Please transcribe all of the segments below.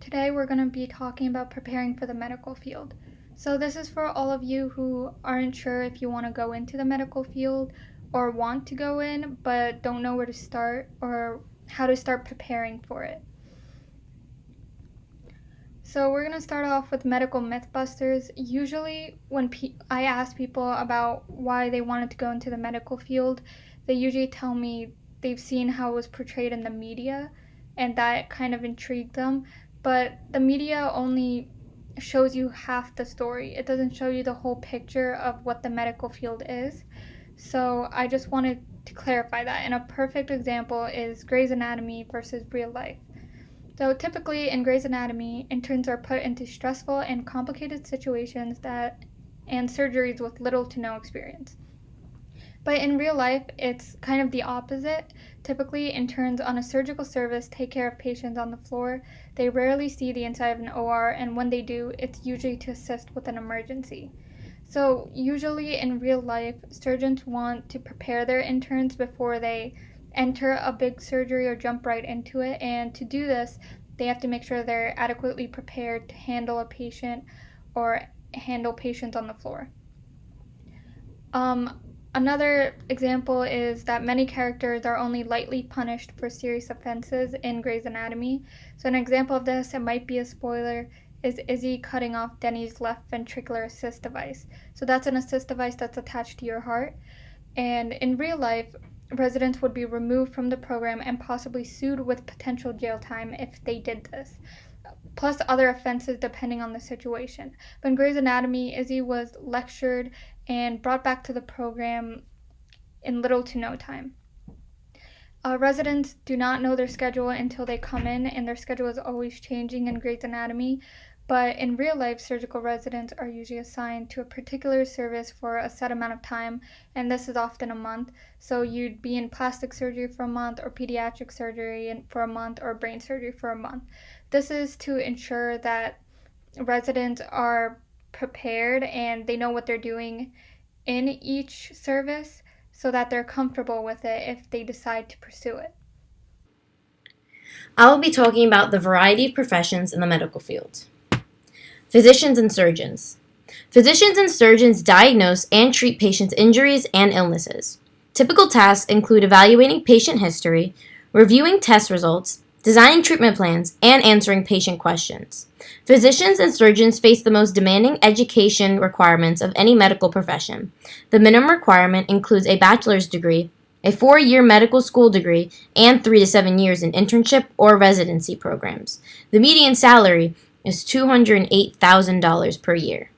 Today we're going to be talking about preparing for the medical field. So this is for all of you who aren't sure if you want to go into the medical field or want to go in but don't know where to start or how to start preparing for it. So we're going to start off with medical mythbusters. Usually when I ask people about why they wanted to go into the medical field, they usually tell me they've seen how it was portrayed in the media and that kind of intrigued them. But the media only shows you half the story. It doesn't show you the whole picture of what the medical field is. So I just wanted to clarify that. And a perfect example is Grey's Anatomy versus real life. So typically in Grey's Anatomy, interns are put into stressful and complicated situations and surgeries with little to no experience. But in real life, it's kind of the opposite. Typically, interns on a surgical service take care of patients on the floor. They rarely see the inside of an OR, and when they do, it's usually to assist with an emergency. So usually in real life, surgeons want to prepare their interns before they enter a big surgery or jump right into it, and to do this, they have to make sure they're adequately prepared to handle a patient or handle patients on the floor. Another example is that many characters are only lightly punished for serious offenses in Grey's Anatomy. So an example of this, it might be a spoiler, is Izzy cutting off Denny's left ventricular assist device. So that's an assist device that's attached to your heart. And in real life, residents would be removed from the program and possibly sued with potential jail time if they did this, plus other offenses depending on the situation. But in Grey's Anatomy, Izzy was lectured and brought back to the program in little to no time. Residents do not know their schedule until they come in, and their schedule is always changing in Grey's Anatomy. But in real life, surgical residents are usually assigned to a particular service for a set amount of time, and this is often a month. So you'd be in plastic surgery for a month, or pediatric surgery for a month, or brain surgery for a month. This is to ensure that residents are prepared and they know what they're doing in each service so that they're comfortable with it if they decide to pursue it. I will be talking about the variety of professions in the medical field. Physicians and surgeons. Physicians and surgeons diagnose and treat patients' injuries and illnesses. Typical tasks include evaluating patient history, reviewing test results, designing treatment plans, and answering patient questions. Physicians and surgeons face the most demanding education requirements of any medical profession. The minimum requirement includes a bachelor's degree, a 4-year medical school degree, and 3 to 7 years in internship or residency programs. The median salary is $208,000 per year.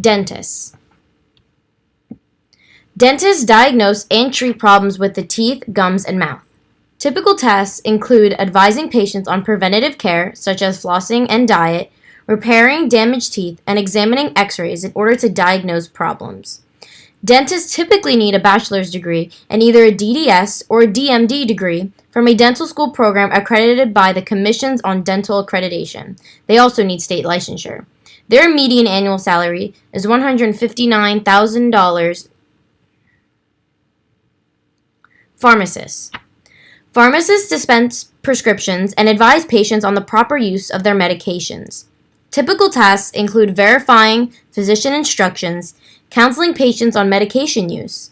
Dentists. Dentists diagnose and treat problems with the teeth, gums, and mouth. Typical tasks include advising patients on preventative care, such as flossing and diet, repairing damaged teeth, and examining x-rays in order to diagnose problems. Dentists typically need a bachelor's degree and either a DDS or a DMD degree from a dental school program accredited by the Commissions on Dental Accreditation. They also need state licensure. Their median annual salary is $159,000. Pharmacists. Pharmacists dispense prescriptions and advise patients on the proper use of their medications. Typical tasks include verifying physician instructions, counseling patients on medication use,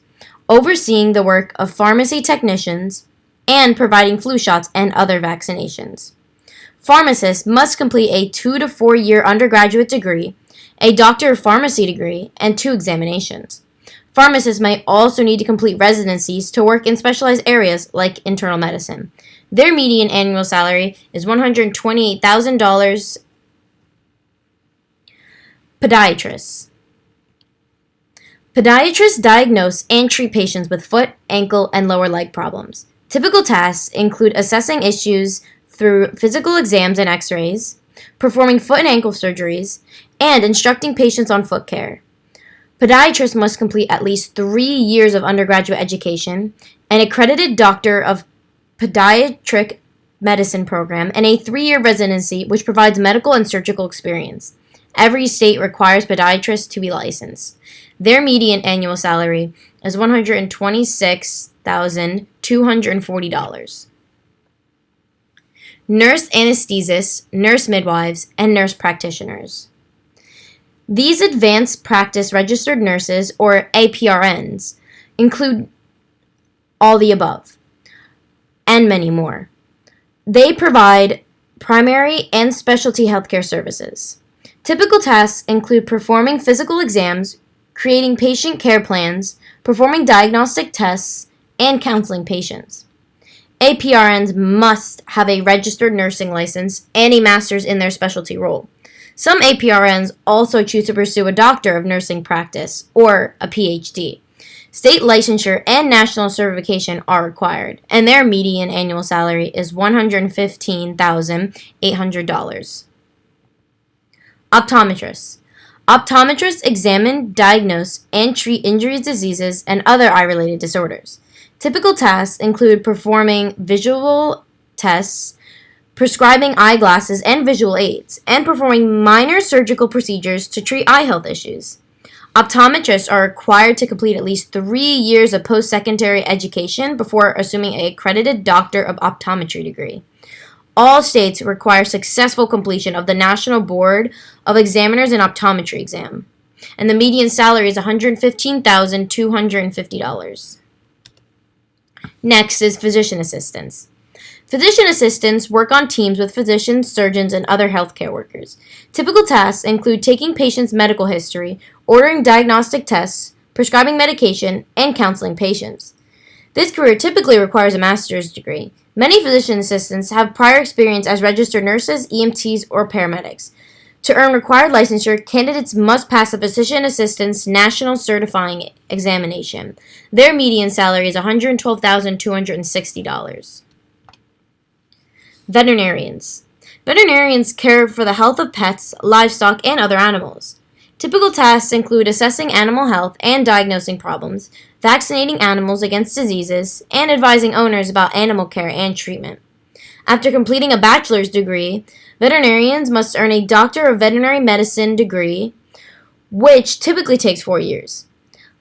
overseeing the work of pharmacy technicians, and providing flu shots and other vaccinations. Pharmacists must complete a 2 to 4 year undergraduate degree, a Doctor of Pharmacy degree, and 2 examinations. Pharmacists may also need to complete residencies to work in specialized areas like internal medicine. Their median annual salary is $128,000. Podiatrists. Podiatrists diagnose and treat patients with foot, ankle, and lower leg problems. Typical tasks include assessing issues through physical exams and x-rays, performing foot and ankle surgeries, and instructing patients on foot care. Podiatrists must complete at least 3 years of undergraduate education, an accredited Doctor of Podiatric Medicine program, and a 3-year residency which provides medical and surgical experience. Every state requires podiatrists to be licensed. Their median annual salary is $126,240. nurse anesthesists, nurse midwives, and nurse practitioners. These advanced practice registered nurses, or APRNs, include all the above, and many more. They provide primary and specialty healthcare services. Typical tasks include performing physical exams, creating patient care plans, performing diagnostic tests, and counseling patients. APRNs must have a registered nursing license and a master's in their specialty role. Some APRNs also choose to pursue a doctor of nursing practice, or a PhD. State licensure and national certification are required, and their median annual salary is $115,800. Optometrists. Optometrists examine, diagnose, and treat injuries, diseases, and other eye-related disorders. Typical tasks include performing visual tests, prescribing eyeglasses and visual aids, and performing minor surgical procedures to treat eye health issues. Optometrists are required to complete at least 3 years of post-secondary education before assuming an accredited Doctor of Optometry degree. All states require successful completion of the National Board of Examiners in Optometry exam, and the median salary is $115,250. Next is physician assistants. Physician assistants work on teams with physicians, surgeons, and other healthcare workers. Typical tasks include taking patients' medical history, ordering diagnostic tests, prescribing medication, and counseling patients. This career typically requires a master's degree. Many physician assistants have prior experience as registered nurses, EMTs, or paramedics. To earn required licensure, candidates must pass the Physician Assistant's National Certifying Examination. Their median salary is $112,260. Veterinarians. Veterinarians care for the health of pets, livestock, and other animals. Typical tasks include assessing animal health and diagnosing problems, vaccinating animals against diseases, and advising owners about animal care and treatment. After completing a bachelor's degree, veterinarians must earn a Doctor of Veterinary Medicine degree, which typically takes 4 years.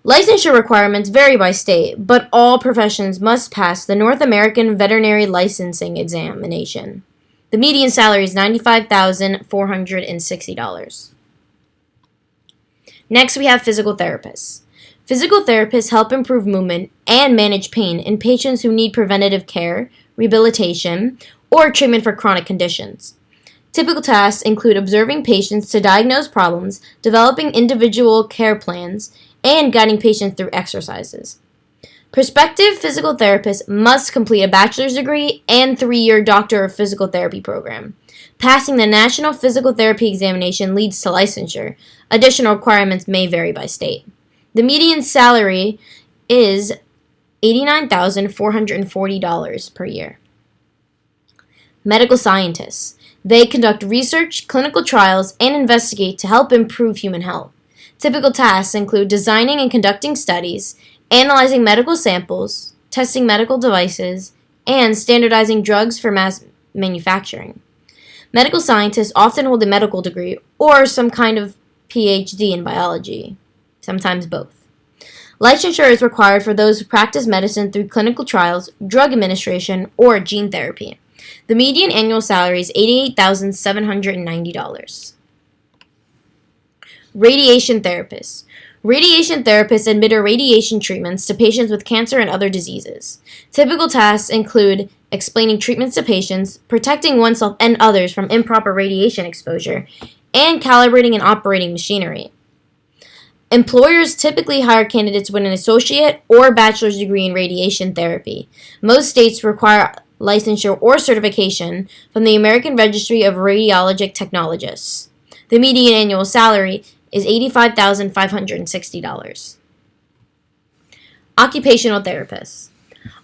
Licensure requirements vary by state, but all professions must pass the North American Veterinary Licensing Examination. The median salary is $95,460. Next, we have physical therapists. Physical therapists help improve movement and manage pain in patients who need preventative care, rehabilitation, or treatment for chronic conditions. Typical tasks include observing patients to diagnose problems, developing individual care plans, and guiding patients through exercises. Prospective physical therapists must complete a bachelor's degree and 3-year Doctor of Physical Therapy program. Passing the National Physical Therapy Examination leads to licensure. Additional requirements may vary by state. The median salary is $89,440 per year. Medical scientists. They conduct research, clinical trials, and investigate to help improve human health. Typical tasks include designing and conducting studies, analyzing medical samples, testing medical devices, and standardizing drugs for mass manufacturing. Medical scientists often hold a medical degree or some kind of PhD in biology, sometimes both. Licensure is required for those who practice medicine through clinical trials, drug administration, or gene therapy. The median annual salary is $88,790. Radiation therapists. Radiation therapists administer radiation treatments to patients with cancer and other diseases. Typical tasks include explaining treatments to patients, protecting oneself and others from improper radiation exposure, and calibrating and operating machinery. Employers typically hire candidates with an associate or bachelor's degree in radiation therapy. Most states require licensure or certification from the American Registry of Radiologic Technologists. The median annual salary is $85,560. Occupational therapists.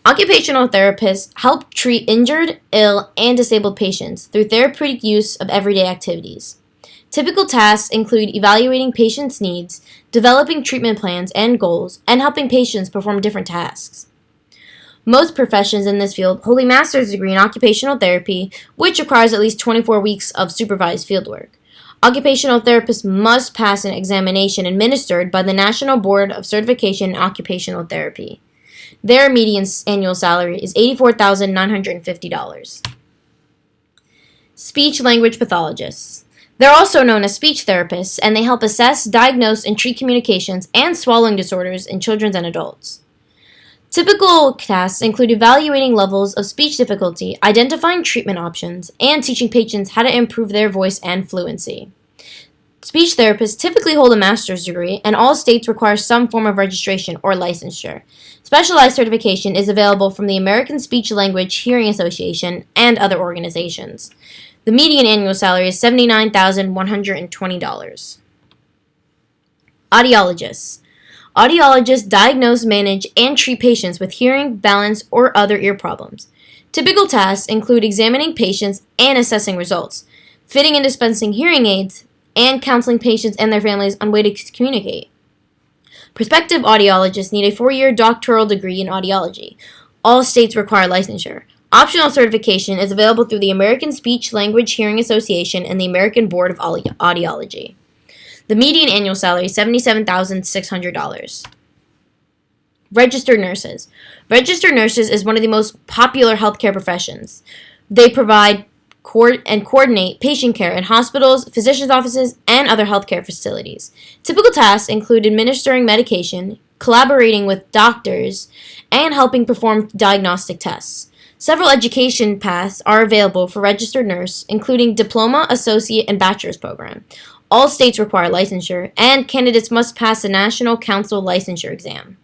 Occupational therapists help treat injured, ill, and disabled patients through therapeutic use of everyday activities. Typical tasks include evaluating patients' needs, developing treatment plans and goals, and helping patients perform different tasks. Most professions in this field hold a master's degree in occupational therapy, which requires at least 24 weeks of supervised fieldwork. Occupational therapists must pass an examination administered by the National Board of Certification in Occupational Therapy. Their median annual salary is $84,950. Speech-language pathologists. They're also known as speech therapists, and they help assess, diagnose, and treat communications and swallowing disorders in children and adults. Typical tasks include evaluating levels of speech difficulty, identifying treatment options, and teaching patients how to improve their voice and fluency. Speech therapists typically hold a master's degree, and all states require some form of registration or licensure. Specialized certification is available from the American Speech Language Hearing Association and other organizations. The median annual salary is $79,120. Audiologists. Audiologists diagnose, manage, and treat patients with hearing, balance, or other ear problems. Typical tasks include examining patients and assessing results, fitting and dispensing hearing aids, and counseling patients and their families on ways to communicate. Prospective audiologists need a 4-year doctoral degree in audiology. All states require licensure. Optional certification is available through the American Speech Language Hearing Association and the American Board of Audiology. The median annual salary is $77,600. Registered nurses. Registered nurses is one of the most popular healthcare professions. They provide and coordinate patient care in hospitals, physicians' offices, and other healthcare facilities. Typical tasks include administering medication, collaborating with doctors, and helping perform diagnostic tests. Several education paths are available for registered nurse, including diploma, associate, and bachelor's program. All states require licensure, and candidates must pass the National Council licensure exam.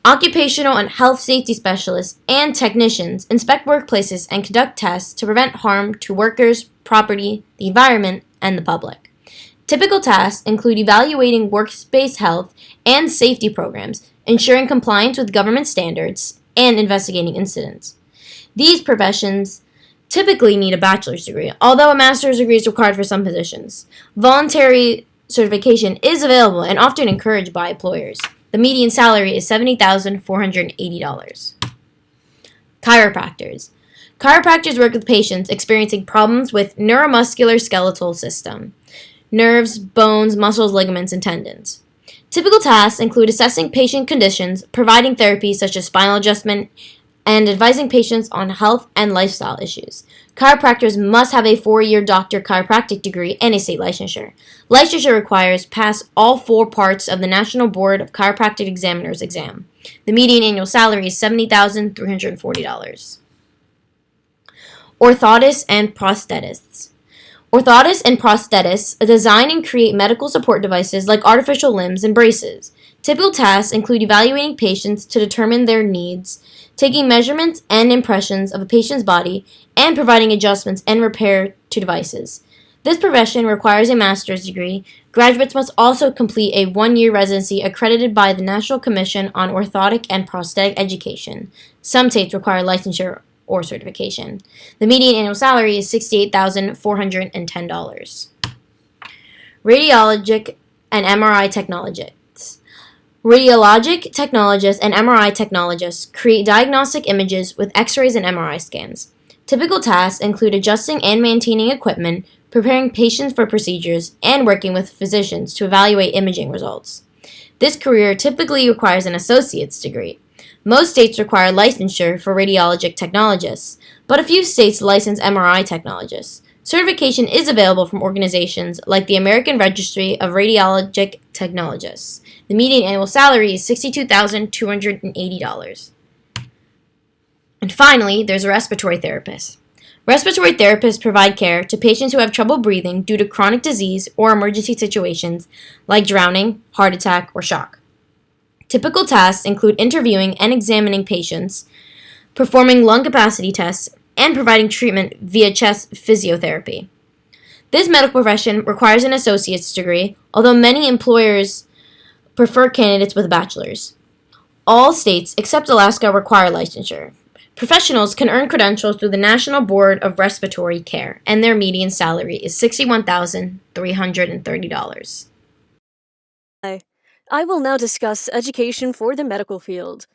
Occupational and health safety specialists and technicians inspect workplaces and conduct tests to prevent harm to workers, property, the environment, and the public. Typical tasks include evaluating workspace health and safety programs, ensuring compliance with government standards, and investigating incidents. These professions typically need a bachelor's degree, although a master's degree is required for some positions. Voluntary certification is available and often encouraged by employers. The median salary is $70,480. Chiropractors. Chiropractors work with patients experiencing problems with neuromuscular skeletal system, nerves, bones, muscles, ligaments, and tendons. Typical tasks include assessing patient conditions, providing therapy such as spinal adjustment, and advising patients on health and lifestyle issues. Chiropractors must have a 4-year doctor chiropractic degree and a state licensure. Licensure requires pass all 4 parts of the National Board of Chiropractic Examiners exam. The median annual salary is $70,340. Orthotists and Prosthetists. Orthotists and prosthetists design and create medical support devices like artificial limbs and braces. Typical tasks include evaluating patients to determine their needs, taking measurements and impressions of a patient's body, and providing adjustments and repair to devices. This profession requires a master's degree. Graduates must also complete a 1-year residency accredited by the National Commission on Orthotic and Prosthetic Education. Some states require licensure or certification. The median annual salary is $68,410. Radiologic and MRI Technologists. Radiologic technologists and MRI technologists create diagnostic images with X-rays and MRI scans. Typical tasks include adjusting and maintaining equipment, preparing patients for procedures, and working with physicians to evaluate imaging results. This career typically requires an associate's degree. Most states require licensure for radiologic technologists, but a few states license MRI technologists. Certification is available from organizations like the American Registry of Radiologic Technologists. The median annual salary is $62,280. And finally, there's a respiratory therapist. Respiratory therapists provide care to patients who have trouble breathing due to chronic disease or emergency situations like drowning, heart attack, or shock. Typical tasks include interviewing and examining patients, performing lung capacity tests, and providing treatment via chest physiotherapy. This medical profession requires an associate's degree, although many employers prefer candidates with a bachelor's. All states except Alaska require licensure. Professionals can earn credentials through the National Board of Respiratory Care, and their median salary is $61,330. Hi, I will now discuss education for the medical field.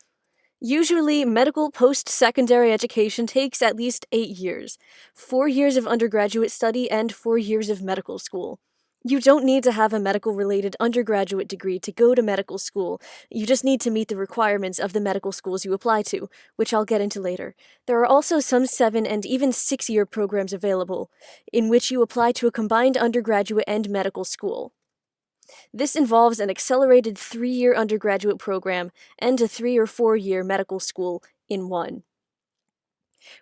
Usually, medical post-secondary education takes at least 8 years, 4 years of undergraduate study and 4 years of medical school. You don't need to have a medical-related undergraduate degree to go to medical school. You just need to meet the requirements of the medical schools you apply to, which I'll get into later. There are also some 7 and even 6-year programs available, in which you apply to a combined undergraduate and medical school. This involves an accelerated 3-year undergraduate program and a 3 or 4-year medical school in one.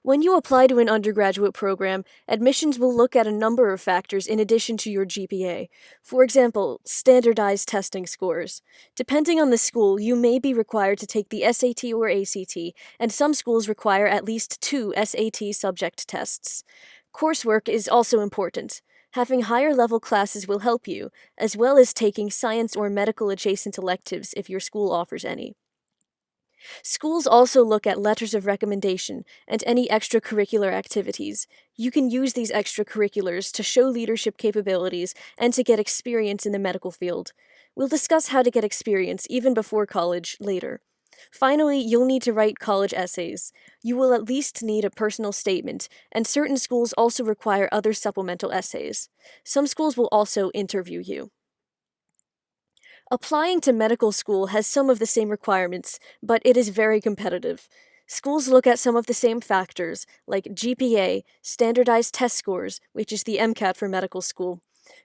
When you apply to an undergraduate program, admissions will look at a number of factors in addition to your GPA. For example, standardized testing scores. Depending on the school, you may be required to take the SAT or ACT, and some schools require at least 2 SAT subject tests. Coursework is also important. Having higher level classes will help you, as well as taking science or medical adjacent electives if your school offers any. Schools also look at letters of recommendation and any extracurricular activities. You can use these extracurriculars to show leadership capabilities and to get experience in the medical field. We'll discuss how to get experience even before college later. Finally, you'll need to write college essays. You will at least need a personal statement, and certain schools also require other supplemental essays. Some schools will also interview you. Applying to medical school has some of the same requirements, but it is very competitive. Schools look at some of the same factors, like GPA, standardized test scores, which is the MCAT for medical school,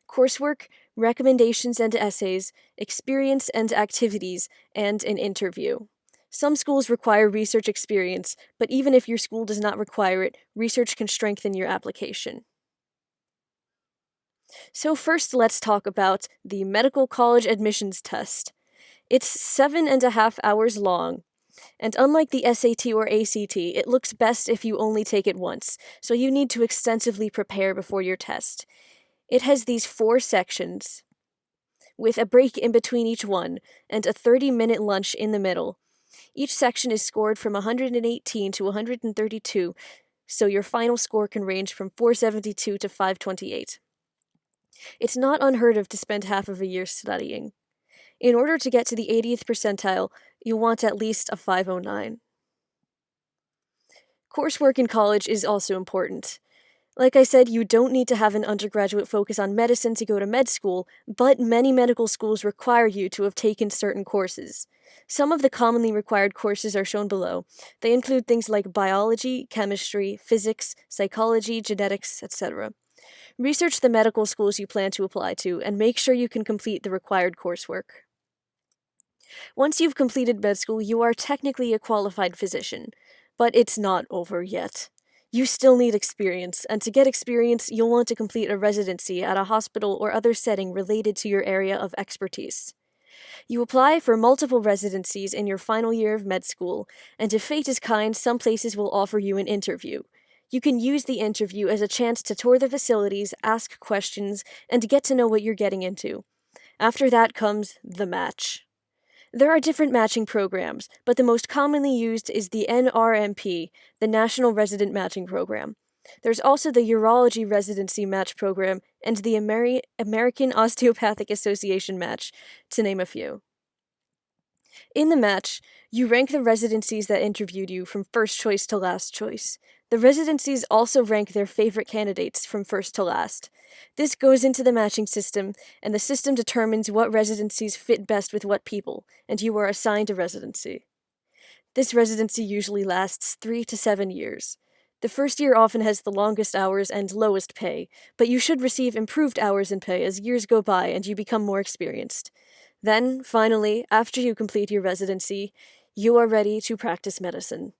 coursework, recommendations and essays, experience and activities, and an interview. Some schools require research experience, but even if your school does not require it, research can strengthen your application. So first, let's talk about the medical college admissions test. It's 7.5 hours long, and unlike the SAT or ACT, it looks best if you only take it once, so you need to extensively prepare before your test. It has these 4 sections, with a break in between each one, and a 30-minute lunch in the middle. Each section is scored from 118 to 132, so your final score can range from 472 to 528. It's not unheard of to spend half of a year studying. In order to get to the 80th percentile, you'll want at least a 509. Coursework in college is also important. Like I said, you don't need to have an undergraduate focus on medicine to go to med school, but many medical schools require you to have taken certain courses. Some of the commonly required courses are shown below. They include things like biology, chemistry, physics, psychology, genetics, etc. Research the medical schools you plan to apply to, and make sure you can complete the required coursework. Once you've completed med school, you are technically a qualified physician, but it's not over yet. You still need experience, and to get experience, you'll want to complete a residency at a hospital or other setting related to your area of expertise. You apply for multiple residencies in your final year of med school, and if fate is kind, some places will offer you an interview. You can use the interview as a chance to tour the facilities, ask questions, and get to know what you're getting into. After that comes the match. There are different matching programs, but the most commonly used is the NRMP, the National Resident Matching Program. There's also the Urology Residency Match Program and the American Osteopathic Association Match, to name a few. In the match, you rank the residencies that interviewed you from first choice to last choice. The residencies also rank their favorite candidates from first to last. This goes into the matching system, and the system determines what residencies fit best with what people, and you are assigned a residency. This residency usually lasts 3 to 7 years. The first year often has the longest hours and lowest pay, but you should receive improved hours and pay as years go by and you become more experienced. Then, finally, after you complete your residency, you are ready to practice medicine.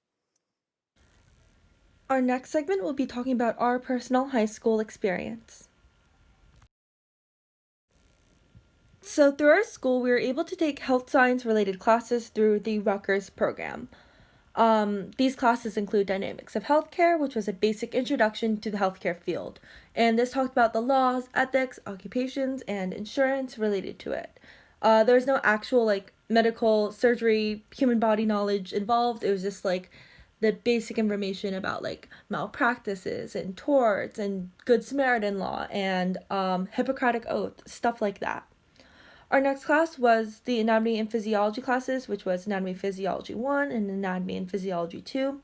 Our next segment will be talking about our personal high school experience. So through our school, we were able to take health science related classes through the Rutgers program. These classes include Dynamics of Healthcare, which was a basic introduction to the healthcare field. And this talked about the laws, ethics, occupations, and insurance related to it. There was no actual medical, surgery, human body knowledge involved. It was just the basic information about malpractices and torts and Good Samaritan law and Hippocratic Oath, stuff like that. Our next class was the Anatomy and Physiology classes, which was Anatomy and Physiology 1 and Anatomy and Physiology 2,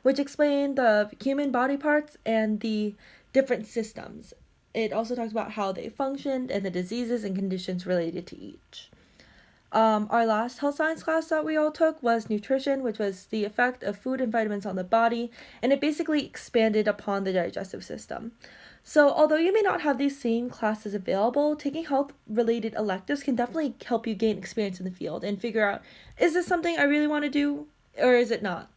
which explained the human body parts and the different systems. It also talks about how they functioned and the diseases and conditions related to each. Our last health science class that we all took was nutrition, which was the effect of food and vitamins on the body, and it basically expanded upon the digestive system. So although you may not have these same classes available, taking health-related electives can definitely help you gain experience in the field and figure out, is this something I really want to do, or is it not?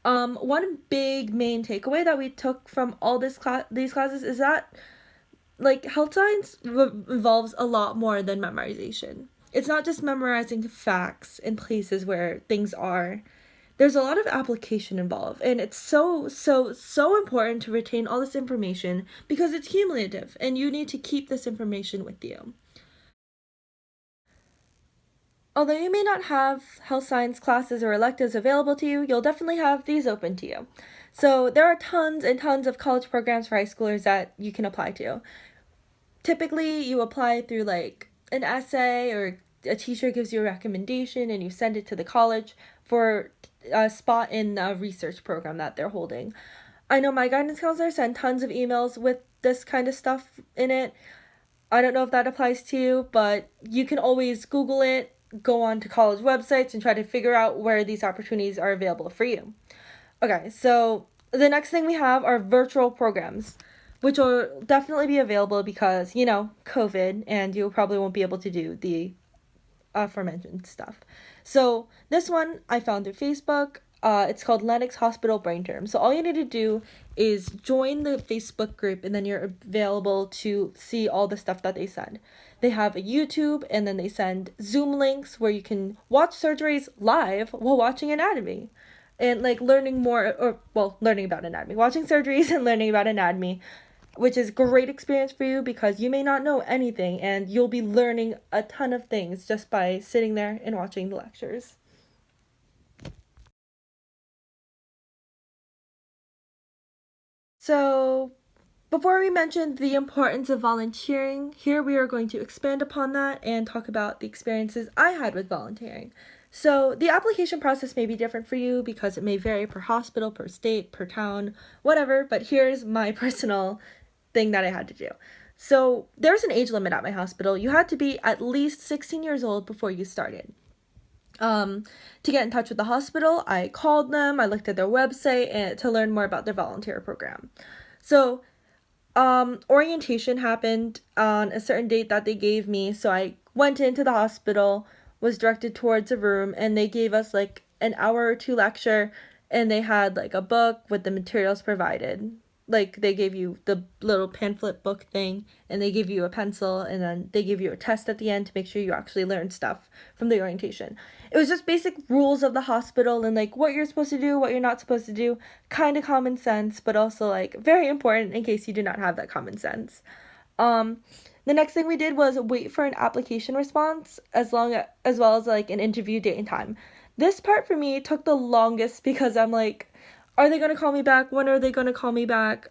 One big main takeaway that we took from all these classes is that health science involves a lot more than memorization. It's not just memorizing facts and places where things are. There's a lot of application involved, and it's so important to retain all this information because it's cumulative, and you need to keep this information with you. Although you may not have health science classes or electives available to you, you'll definitely have these open to you. So there are tons and tons of college programs for high schoolers that you can apply to. Typically, you apply through an essay, or a teacher gives you a recommendation and you send it to the college for a spot in a research program that they're holding. I know my guidance counselor sent tons of emails with this kind of stuff in it. I don't know if that applies to you, but you can always Google it, go on to college websites, and try to figure out where these opportunities are available for you. Okay, so the next thing we have are virtual programs, which will definitely be available because, COVID, and you probably won't be able to do the aforementioned stuff. So this one I found through Facebook. It's called Lennox Hospital Brain Term. So all you need to do is join the Facebook group, and then you're available to see all the stuff that they send. They have a YouTube, and then they send Zoom links where you can watch surgeries live while watching anatomy. And learning about anatomy. Watching surgeries and learning about anatomy, which is great experience for you because you may not know anything and you'll be learning a ton of things just by sitting there and watching the lectures. So, before we mention the importance of volunteering, here we are going to expand upon that and talk about the experiences I had with volunteering. So, the application process may be different for you because it may vary per hospital, per state, per town, whatever, but here's my personal thing that I had to do. So there's an age limit at my hospital. You had to be at least 16 years old before you started. To get in touch with the hospital, I called them, I looked at their website and to learn more about their volunteer program. So orientation happened on a certain date that they gave me, so I went into the hospital, was directed towards a room, and they gave us an hour or two lecture, and they had a book with the materials provided. They gave you the little pamphlet book thing, and they give you a pencil, and then they give you a test at the end to make sure you actually learn stuff from the orientation. It was just basic rules of the hospital and what you're supposed to do, what you're not supposed to do, kind of common sense, but also very important in case you do not have that common sense. The next thing we did was wait for an application response as well as an interview date and time. This part for me took the longest because I'm are they going to call me back? When are they going to call me back?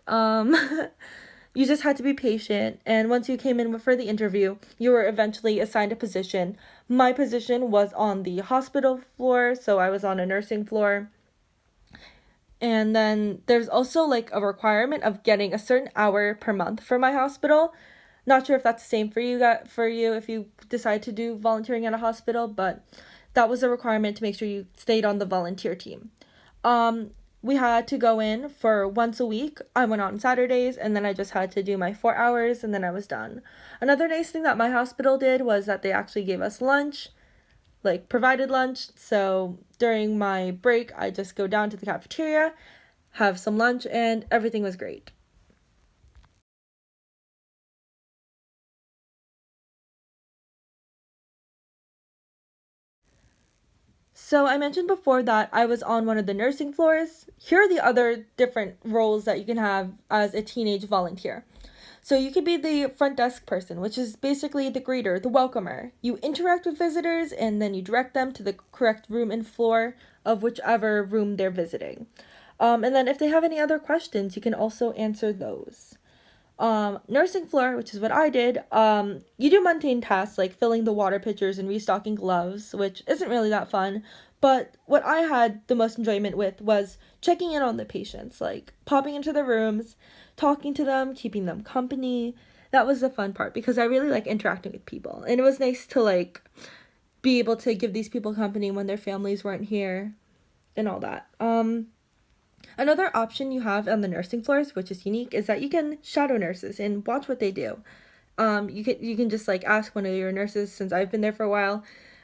You just had to be patient. And once you came in for the interview, you were eventually assigned a position. My position was on the hospital floor, so I was on a nursing floor. And then there's also a requirement of getting a certain hour per month for my hospital. Not sure if that's the same for you if you decide to do volunteering at a hospital, but that was a requirement to make sure you stayed on the volunteer team. We had to go in for once a week. I went on Saturdays, and then I just had to do my 4 hours, and then I was done. Another nice thing that my hospital did was that they actually gave us lunch, provided lunch. So during my break, I just go down to the cafeteria, have some lunch, and everything was great. So I mentioned before that I was on one of the nursing floors. Here are the other different roles that you can have as a teenage volunteer. So you could be the front desk person, which is basically the greeter, the welcomer. You interact with visitors and then you direct them to the correct room and floor of whichever room they're visiting. And then if they have any other questions, you can also answer those. Nursing floor, which is what I did, you do mundane tasks like filling the water pitchers and restocking gloves, which isn't really that fun, but what I had the most enjoyment with was checking in on the patients, popping into the rooms, talking to them, keeping them company. That was the fun part because I really like interacting with people. And it was nice to like be able to give these people company when their families weren't here and all that. Another option you have on the nursing floors, which is unique, is that you can shadow nurses and watch what they do. You can just like ask one of your nurses. Since I've been there for a while,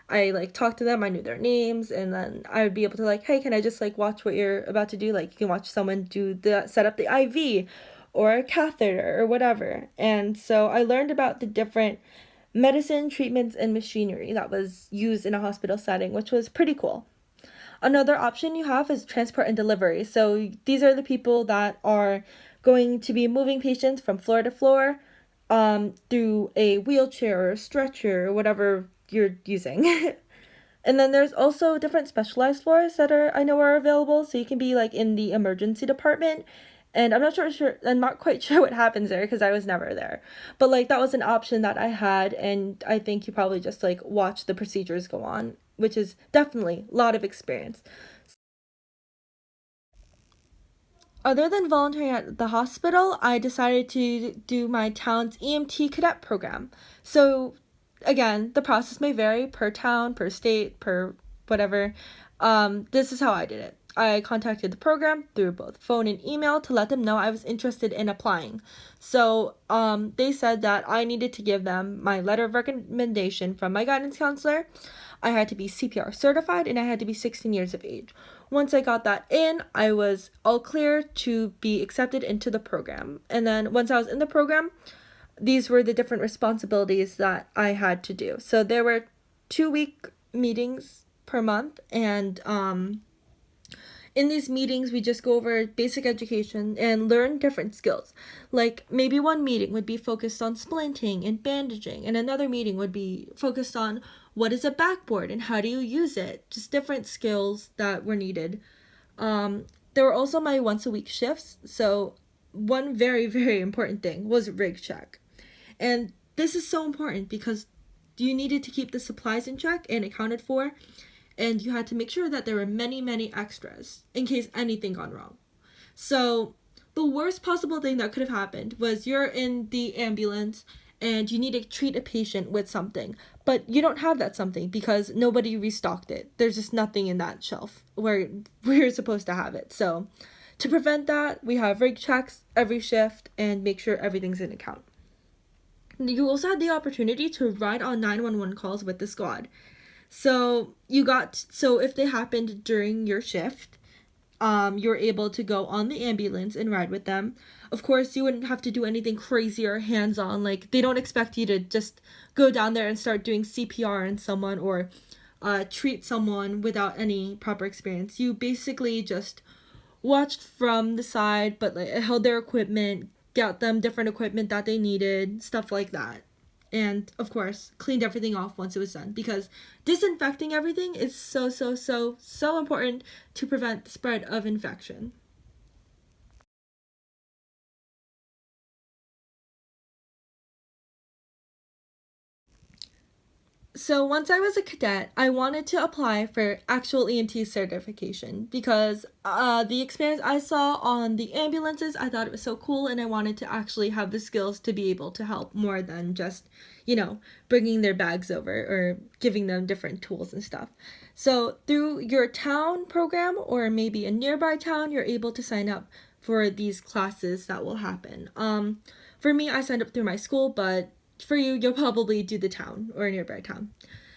I like talked to them, I knew their names, and then I would be able to like, hey, can I just like watch what you're about to do? Like you can watch someone set up the IV or a catheter or whatever. And so I learned about the different medicine, treatments, and machinery that was used in a hospital setting, which was pretty cool. Another option you have is transport and delivery. So these are the people that are going to be moving patients from floor to floor through a wheelchair or a stretcher or whatever you're using. And then there's also different specialized floors that I know are available. So you can be like in the emergency department. And I'm not quite sure what happens there because I was never there. But like that was an option that I had, and I think you probably just like watch the procedures go on, which is definitely a lot of experience. Other than volunteering at the hospital, I decided to do my town's EMT cadet program. So, again, the process may vary per town, per state, per whatever. This is how I did it. I contacted the program through both phone and email to let them know I was interested in applying. So, they said that I needed to give them my letter of recommendation from my guidance counselor. I had to be CPR certified and I had to be 16 years of age. Once I got that in, I was all clear to be accepted into the program. And then once I was in the program, these were the different responsibilities that I had to do. So there were 2-week meetings per month, and in these meetings, we just go over basic education and learn different skills. Like maybe one meeting would be focused on splinting and bandaging, and another meeting would be focused on what is a backboard and how do you use it. Just different skills that were needed. There were also my once a week shifts. So one very, very important thing was rig check. And this is so important because you needed to keep the supplies in check and accounted for, and you had to make sure that there were many, many extras in case anything gone wrong. So the worst possible thing that could have happened was you're in the ambulance and you need to treat a patient with something, but you don't have that something because nobody restocked it. There's just nothing in that shelf where we're supposed to have it. So to prevent that, we have rig checks every shift and make sure everything's in account. You also had the opportunity to ride on 911 calls with the squad. So if they happened during your shift, you're able to go on the ambulance and ride with them. Of course, you wouldn't have to do anything crazy or hands-on. Like, they don't expect you to just go down there and start doing CPR on someone or treat someone without any proper experience. You basically just watched from the side, but like held their equipment, got them different equipment that they needed, stuff like that. And of course, cleaned everything off once it was done, because disinfecting everything is so important to prevent the spread of infection. So once I was a cadet, I wanted to apply for actual EMT certification because the experience I saw on the ambulances, I thought it was so cool, and I wanted to actually have the skills to be able to help more than just, bringing their bags over or giving them different tools and stuff. So through your town program or maybe a nearby town, you're able to sign up for these classes that will happen. For me, I signed up through my school, but for you, you'll probably do the town or a nearby town.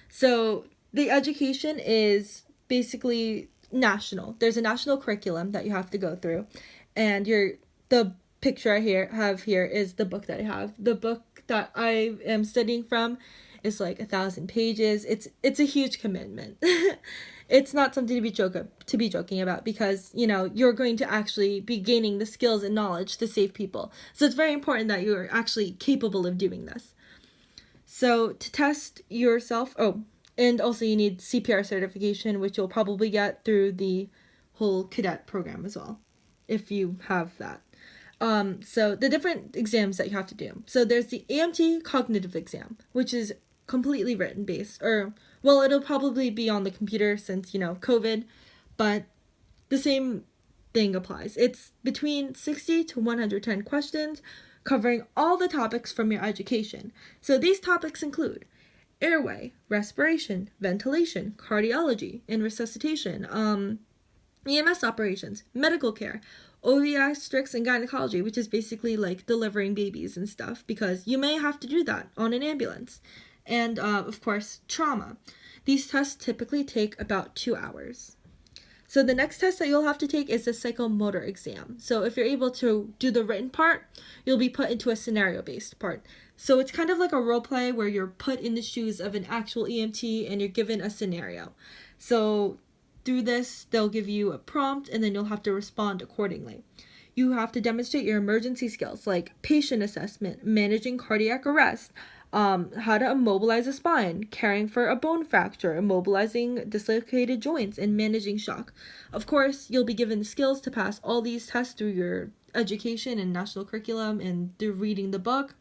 So the education is basically national. There's a national curriculum that you have to go through, and the picture I have here is the book that I have. The book that I am studying from is like 1,000 pages. It's a huge commitment. It's not something to be joking about because, you're going to actually be gaining the skills and knowledge to save people. So it's very important that you're actually capable of doing this. So to test yourself, and also you need CPR certification, which you'll probably get through the whole cadet program as well, if you have that. So the different exams that you have to do. So there's the EMT cognitive exam, which is completely written based, it'll probably be on the computer since, COVID, but the same thing applies. It's between 60 to 110 questions covering all the topics from your education. So these topics include airway, respiration, ventilation, cardiology and resuscitation, EMS operations, medical care, obstetrics and gynecology, which is basically like delivering babies and stuff, because you may have to do that on an ambulance. And of course, trauma. These tests typically take about 2 hours. So the next test that you'll have to take is the psychomotor exam. So if you're able to do the written part, you'll be put into a scenario-based part. So it's kind of like a role play where you're put in the shoes of an actual EMT and you're given a scenario. So through this, they'll give you a prompt and then you'll have to respond accordingly. You have to demonstrate your emergency skills like patient assessment, managing cardiac arrest, how to immobilize a spine, caring for a bone fracture, immobilizing dislocated joints, and managing shock. Of course, you'll be given the skills to pass all these tests through your education and national curriculum and through reading the book.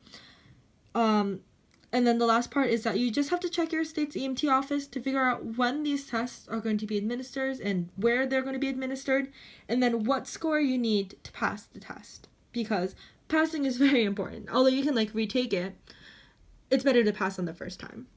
And then the last part is that you just have to check your state's EMT office to figure out when these tests are going to be administered and where they're going to be administered, and then what score you need to pass the test. Because passing is very important. Although you can retake it, it's better to pass on the first time.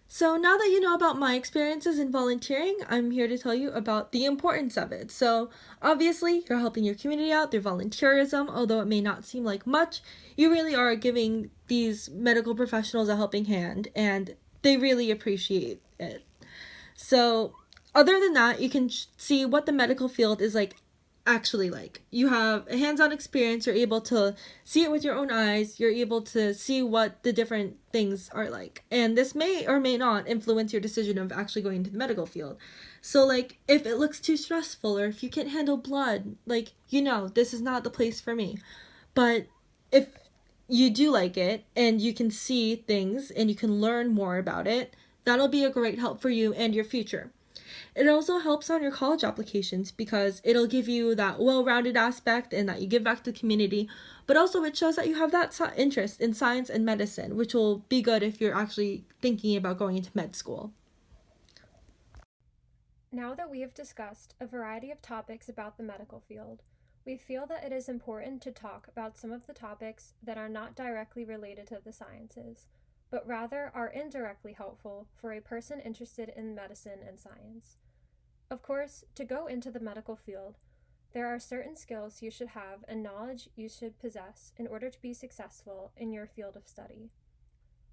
So now that you know about my experiences in volunteering, I'm here to tell you about the importance of it. So obviously, you're helping your community out through volunteerism, although it may not seem like much. You really are giving these medical professionals a helping hand, and they really appreciate it. So other than that, you can see what the medical field is actually like. You have a hands-on experience, you're able to see it with your own eyes, you're able to see what the different things are like. And this may or may not influence your decision of actually going into the medical field. So if it looks too stressful or if you can't handle blood, this is not the place for me. But if you do like it and you can see things and you can learn more about it, that'll be a great help for you and your future. It also helps on your college applications because it'll give you that well-rounded aspect and that you give back to the community, but also it shows that you have that interest in science and medicine, which will be good if you're actually thinking about going into med school. Now that we have discussed a variety of topics about the medical field, we feel that it is important to talk about some of the topics that are not directly related to the sciences, but rather are indirectly helpful for a person interested in medicine and science. Of course, to go into the medical field, there are certain skills you should have and knowledge you should possess in order to be successful in your field of study.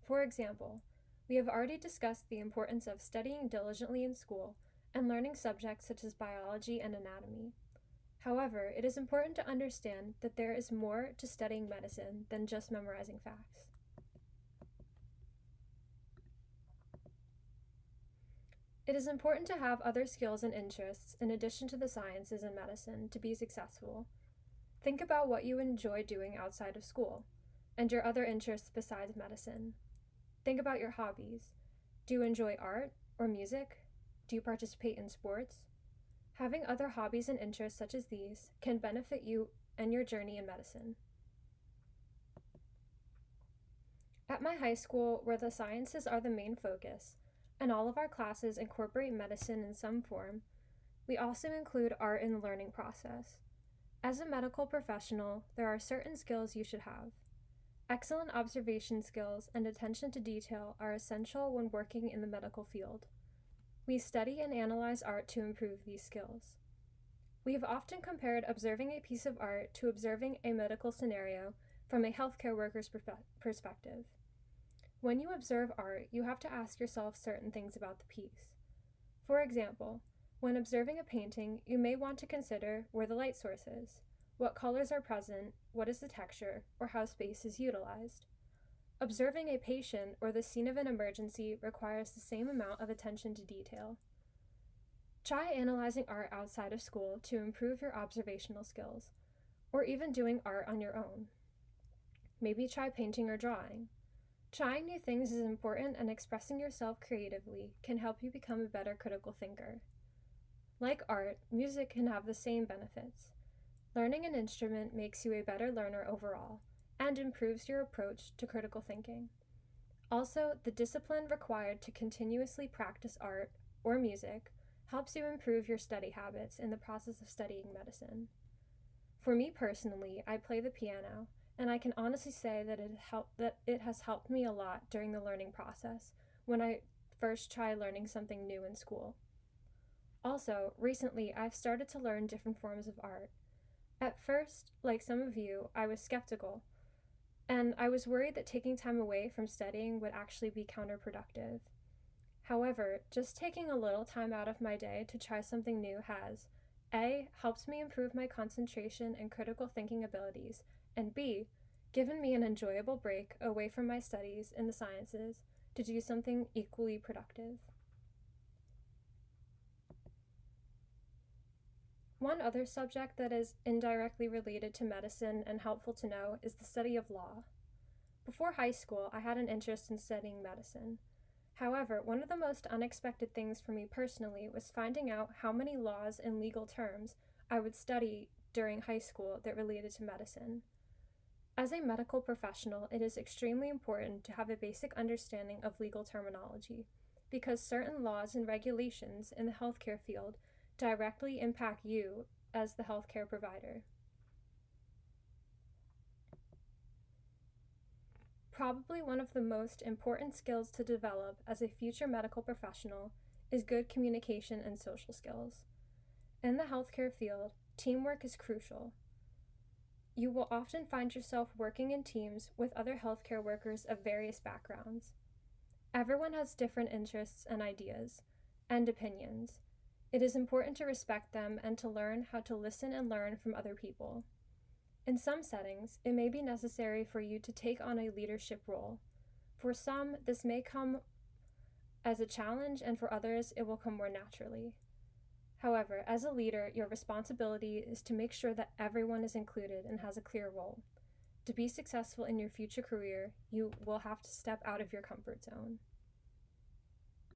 For example, we have already discussed the importance of studying diligently in school and learning subjects such as biology and anatomy. However, it is important to understand that there is more to studying medicine than just memorizing facts. It is important to have other skills and interests in addition to the sciences and medicine to be successful. Think about what you enjoy doing outside of school and your other interests besides medicine. Think about your hobbies. Do you enjoy art or music? Do you participate in sports? Having other hobbies and interests such as these can benefit you and your journey in medicine. At my high school, where the sciences are the main focus, and all of our classes incorporate medicine in some form, we also include art in the learning process. As a medical professional, there are certain skills you should have. Excellent observation skills and attention to detail are essential when working in the medical field. We study and analyze art to improve these skills. We have often compared observing a piece of art to observing a medical scenario from a healthcare worker's perspective. When you observe art, you have to ask yourself certain things about the piece. For example, when observing a painting, you may want to consider where the light source is, what colors are present, what is the texture, or how space is utilized. Observing a patient or the scene of an emergency requires the same amount of attention to detail. Try analyzing art outside of school to improve your observational skills, or even doing art on your own. Maybe try painting or drawing. Trying new things is important, and expressing yourself creatively can help you become a better critical thinker. Like art, music can have the same benefits. Learning an instrument makes you a better learner overall and improves your approach to critical thinking. Also, the discipline required to continuously practice art or music helps you improve your study habits in the process of studying medicine. For me personally, I play the piano, and I can honestly say that it has helped me a lot during the learning process when I first tried learning something new in school. Also, recently I've started to learn different forms of art. At first, like some of you, I was skeptical, and I was worried that taking time away from studying would actually be counterproductive. However, just taking a little time out of my day to try something new has A. helped me improve my concentration and critical thinking abilities, and B. given me an enjoyable break away from my studies in the sciences to do something equally productive. One other subject that is indirectly related to medicine and helpful to know is the study of law. Before high school, I had an interest in studying medicine. However, one of the most unexpected things for me personally was finding out how many laws and legal terms I would study during high school that related to medicine. As a medical professional, it is extremely important to have a basic understanding of legal terminology, because certain laws and regulations in the healthcare field directly impact you as the healthcare provider. Probably one of the most important skills to develop as a future medical professional is good communication and social skills. In the healthcare field, teamwork is crucial. You will often find yourself working in teams with other healthcare workers of various backgrounds. Everyone has different interests and ideas, and opinions. It is important to respect them and to learn how to listen and learn from other people. In some settings, it may be necessary for you to take on a leadership role. For some, this may come as a challenge, and for others, it will come more naturally. However, as a leader, your responsibility is to make sure that everyone is included and has a clear role. To be successful in your future career, you will have to step out of your comfort zone.